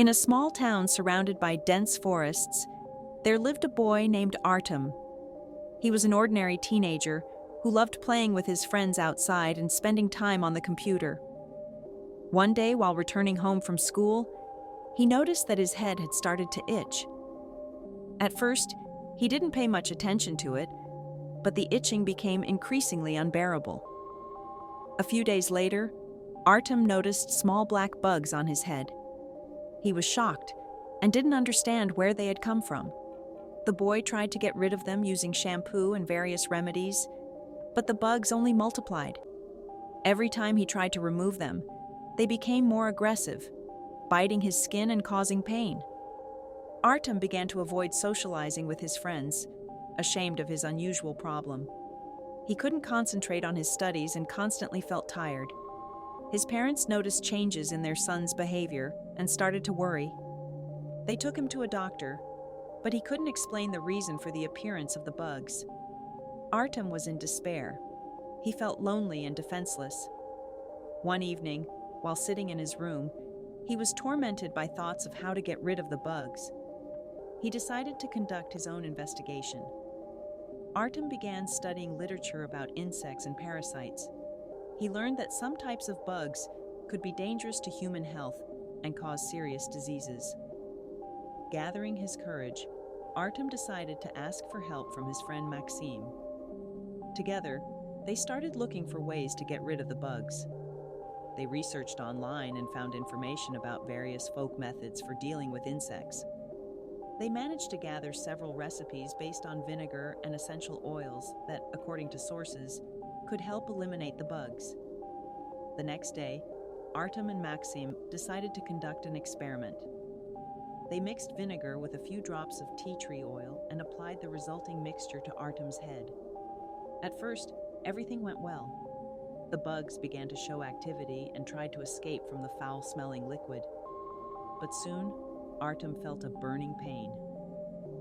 In a small town surrounded by dense forests, there lived a boy named Artem. He was an ordinary teenager who loved playing with his friends outside and spending time on the computer. One day, while returning home from school, he noticed that his head had started to itch. At first, he didn't pay much attention to it, but the itching became increasingly unbearable. A few days later, Artem noticed small black bugs on his head. He was shocked and didn't understand where they had come from. The boy tried to get rid of them using shampoo and various remedies, but the bugs only multiplied. Every time he tried to remove them, they became more aggressive, biting his skin and causing pain. Artem began to avoid socializing with his friends, ashamed of his unusual problem. He couldn't concentrate on his studies and constantly felt tired. His parents noticed changes in their son's behavior and started to worry. They took him to a doctor, but he couldn't explain the reason for the appearance of the bugs. Artem was in despair. He felt lonely and defenseless. One evening, while sitting in his room, he was tormented by thoughts of how to get rid of the bugs. He decided to conduct his own investigation. Artem began studying literature about insects and parasites. He learned that some types of bugs could be dangerous to human health and cause serious diseases. Gathering his courage, Artem decided to ask for help from his friend Maxim. Together, they started looking for ways to get rid of the bugs. They researched online and found information about various folk methods for dealing with insects. They managed to gather several recipes based on vinegar and essential oils that, according to sources, could help eliminate the bugs. The next day, Artem and Maxim decided to conduct an experiment. They mixed vinegar with a few drops of tea tree oil and applied the resulting mixture to Artem's head. At first, everything went well. The bugs began to show activity and tried to escape from the foul-smelling liquid. But soon, Artem felt a burning pain.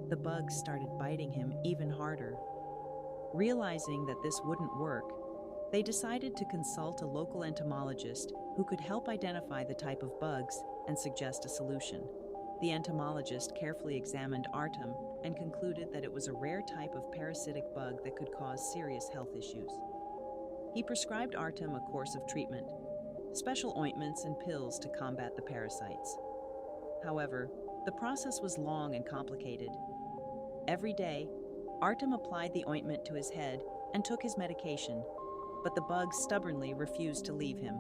The bugs started biting him even harder. Realizing that this wouldn't work, they decided to consult a local entomologist who could help identify the type of bugs and suggest a solution. The entomologist carefully examined Artem and concluded that it was a rare type of parasitic bug that could cause serious health issues. He prescribed Artem a course of treatment, special ointments and pills to combat the parasites. However, the process was long and complicated. Every day, Artem applied the ointment to his head and took his medication, but the bugs stubbornly refused to leave him.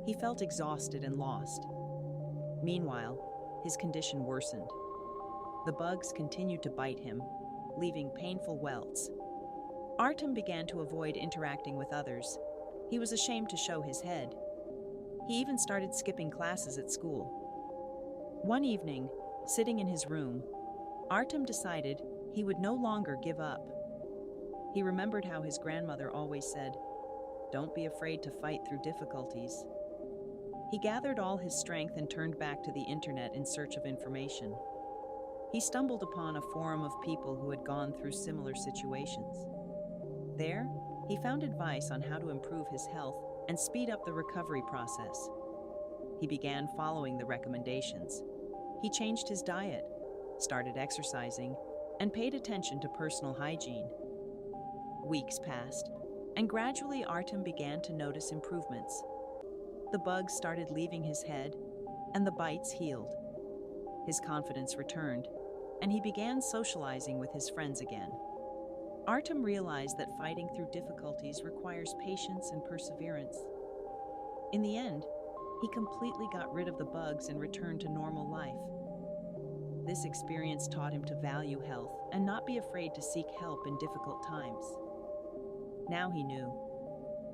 He felt exhausted and lost. Meanwhile, his condition worsened. The bugs continued to bite him, leaving painful welts. Artem began to avoid interacting with others. He was ashamed to show his head. He even started skipping classes at school. One evening, sitting in his room, Artem decided he would no longer give up. He remembered how his grandmother always said, "Don't be afraid to fight through difficulties." He gathered all his strength and turned back to the internet in search of information. He stumbled upon a forum of people who had gone through similar situations. There, he found advice on how to improve his health and speed up the recovery process. He began following the recommendations. He changed his diet, started exercising, and paid attention to personal hygiene. Weeks passed, and gradually Artem began to notice improvements. The bugs started leaving his head, and the bites healed. His confidence returned, and he began socializing with his friends again. Artem realized that fighting through difficulties requires patience and perseverance. In the end, he completely got rid of the bugs and returned to normal life. This experience taught him to value health and not be afraid to seek help in difficult times. Now he knew,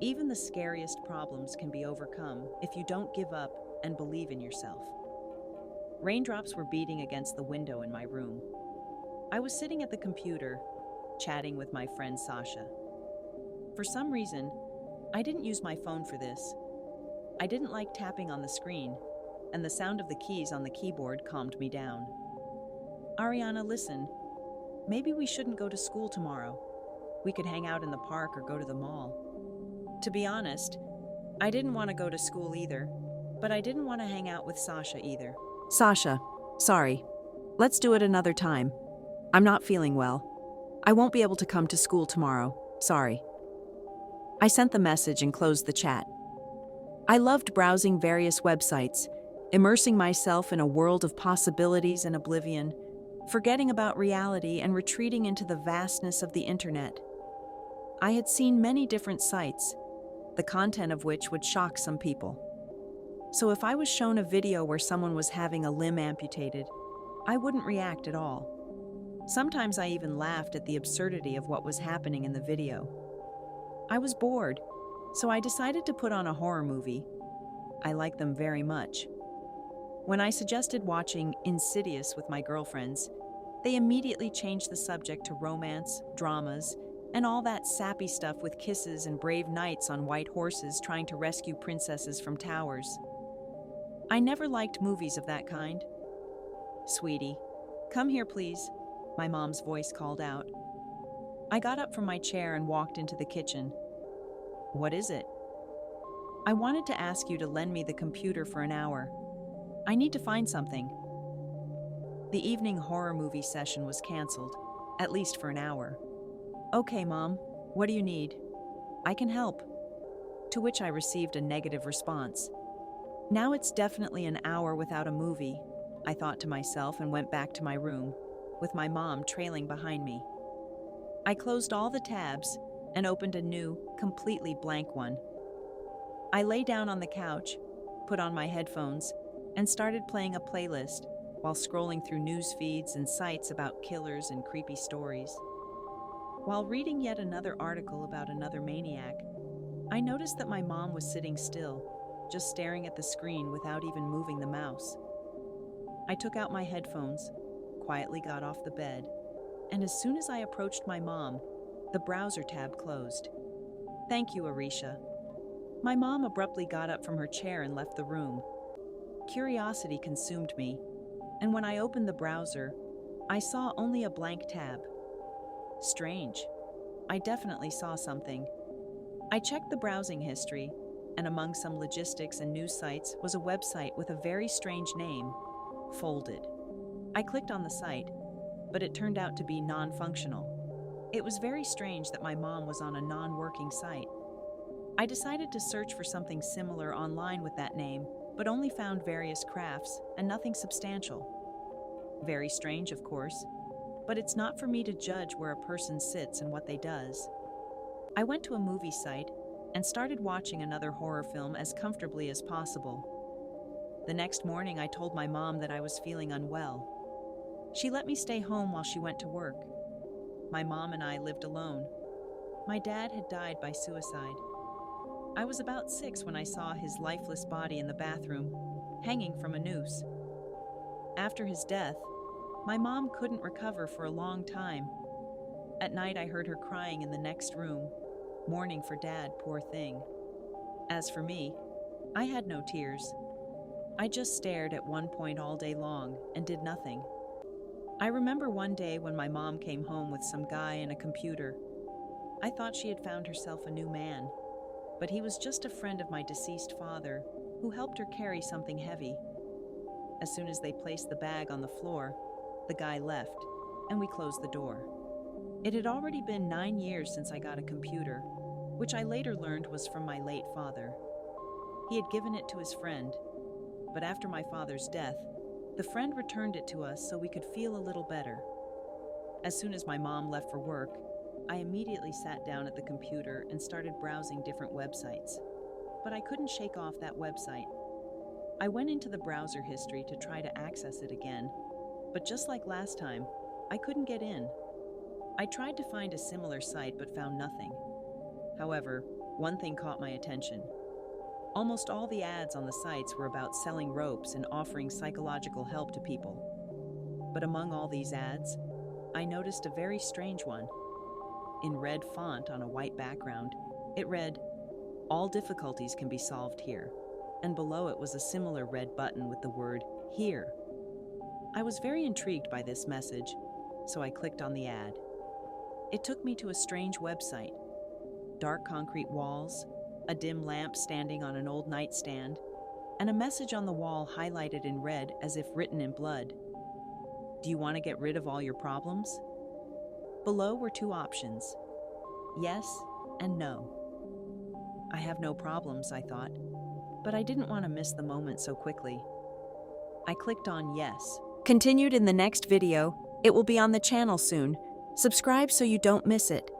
even the scariest problems can be overcome if you don't give up and believe in yourself. Raindrops were beating against the window in my room. I was sitting at the computer, chatting with my friend Sasha. For some reason, I didn't use my phone for this. I didn't like tapping on the screen, and the sound of the keys on the keyboard calmed me down. "Ariana, listen. Maybe we shouldn't go to school tomorrow. We could hang out in the park or go to the mall." To be honest, I didn't want to go to school either, but I didn't want to hang out with Sasha either. Sasha, sorry. Let's do it another time. I'm not feeling well. I won't be able to come to school tomorrow. Sorry. I sent the message and closed the chat. I loved browsing various websites, immersing myself in a world of possibilities and oblivion, forgetting about reality and retreating into the vastness of the internet. I had seen many different sites, the content of which would shock some people. So if I was shown a video where someone was having a limb amputated, I wouldn't react at all. Sometimes I even laughed at the absurdity of what was happening in the video. I was bored, so I decided to put on a horror movie. I like them very much. When I suggested watching Insidious with my girlfriends, they immediately changed the subject to romance, dramas, and all that sappy stuff with kisses and brave knights on white horses trying to rescue princesses from towers. I never liked movies of that kind. "Sweetie, come here please," my mom's voice called out. I got up from my chair and walked into the kitchen. "What is it?" "I wanted to ask you to lend me the computer for an hour. I need to find something." The evening horror movie session was canceled, at least for an hour. "Okay, Mom, what do you need?" "I can help." To which I received a negative response. Now it's definitely an hour without a movie, I thought to myself and went back to my room, with my mom trailing behind me. I closed all the tabs and opened a new, completely blank one. I lay down on the couch, put on my headphones, and started playing a playlist while scrolling through news feeds and sites about killers and creepy stories. While reading yet another article about another maniac, I noticed that my mom was sitting still, just staring at the screen without even moving the mouse. I took out my headphones, quietly got off the bed, and as soon as I approached my mom, the browser tab closed. "Thank you, Arisha." My mom abruptly got up from her chair and left the room. Curiosity consumed me, and when I opened the browser, I saw only a blank tab. Strange. I definitely saw something. I checked the browsing history, and among some logistics and news sites was a website with a very strange name, Folded. I clicked on the site, but it turned out to be non-functional. It was very strange that my mom was on a non-working site. I decided to search for something similar online with that name, but only found various crafts and nothing substantial. Very strange, of course, but it's not for me to judge where a person sits and what they does. I went to a movie site and started watching another horror film as comfortably as possible. The next morning, I told my mom that I was feeling unwell. She let me stay home while she went to work. My mom and I lived alone. My dad had died by suicide. I was about 6 when I saw his lifeless body in the bathroom, hanging from a noose. After his death, my mom couldn't recover for a long time. At night, I heard her crying in the next room, mourning for Dad, poor thing. As for me, I had no tears. I just stared at one point all day long and did nothing. I remember one day when my mom came home with some guy and a computer. I thought she had found herself a new man, but he was just a friend of my deceased father who helped her carry something heavy. As soon as they placed the bag on the floor, the guy left, and we closed the door. It had already been 9 years since I got a computer, which I later learned was from my late father. He had given it to his friend, but after my father's death, the friend returned it to us so we could feel a little better. As soon as my mom left for work, I immediately sat down at the computer and started browsing different websites. But I couldn't shake off that website. I went into the browser history to try to access it again, but just like last time, I couldn't get in. I tried to find a similar site but found nothing. However, one thing caught my attention. Almost all the ads on the sites were about selling ropes and offering psychological help to people. But among all these ads, I noticed a very strange one. In red font on a white background, it read, "All difficulties can be solved here," and below it was a similar red button with the word "Here." I was very intrigued by this message, so I clicked on the ad. It took me to a strange website. Dark concrete walls, a dim lamp standing on an old nightstand, and a message on the wall highlighted in red as if written in blood. Do you want to get rid of all your problems? Below were two options, yes and no. I have no problems, I thought, but I didn't want to miss the moment so quickly. I clicked on yes. Continued in the next video. It will be on the channel soon. Subscribe so you don't miss it.